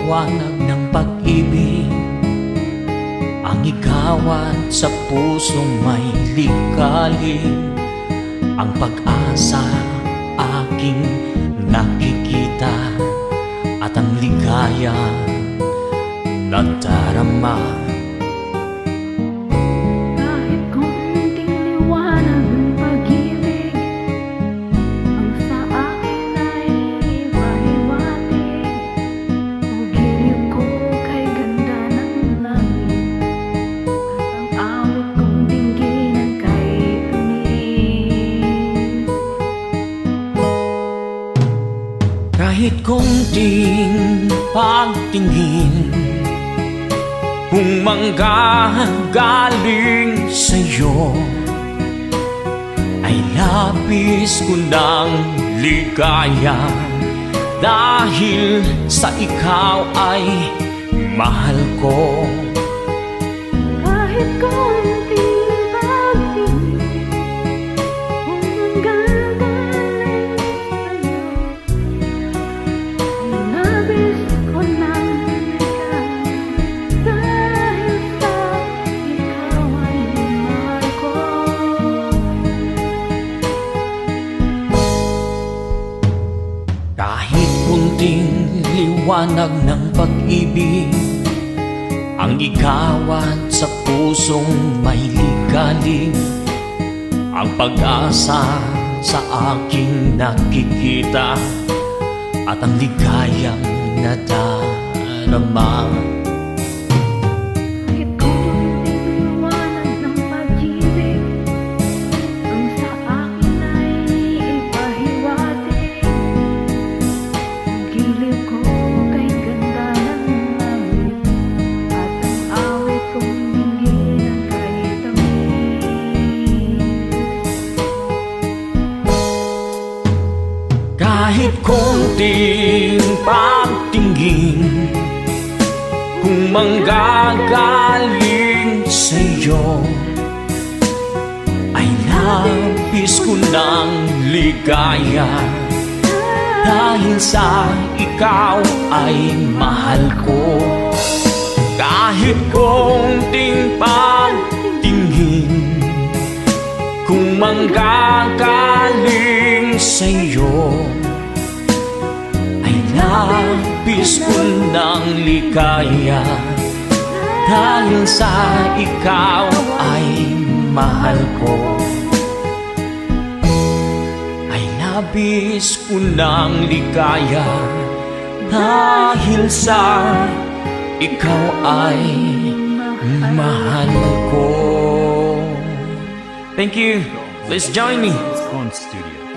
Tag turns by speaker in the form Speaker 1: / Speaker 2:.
Speaker 1: liwanag ng pag-ibig, ang ikawan sa pusong may ligalig, ang pag-asa aking nakikita, at ang ligaya nadarama.
Speaker 2: Kahit konting liwanag ng pag-ibig, ang sa akin ay pahiwatig. Ugiliw ko kay ganda ng langit, at ang awit kong dingginan kay tumis.
Speaker 1: Kahit konting pagtingin, kung manggagaling sa'yo, ay labis ko ng ligaya, dahil sa ikaw ay mahal ko.
Speaker 2: Kahit konting pagtingin, kung manggagaling sa'yo, ay labis ko ng ligaya, dahil sa ikaw ay mahal ko.
Speaker 1: Kahit kunting liwanag ng pag-ibig, ang ikawan sa pusong may ligalig, ang pag-asa sa aking nakikita, at ang ligayang nadarama.
Speaker 2: Kahit konting liwanag ng pag-ibig, ang sa akin ay ipahiwatig. Ugiliw ko kay ganda ng langit, at ang awit kong dingginan kay tamis.
Speaker 1: Kahit konting pagtingin, kung manggagaling sa'yo, ay labis ko ng ligaya, dahil sa ikaw ay mahal ko. Kahit konting pagtingin, kung manggagaling sa'yo, ay labis ko ng ligaya, dahil sa ikaw ay mahal ko. Ay labis ko ng ligaya, dahil sa ikaw ay mahal ko. Thank you. Let's join me.
Speaker 3: On studio.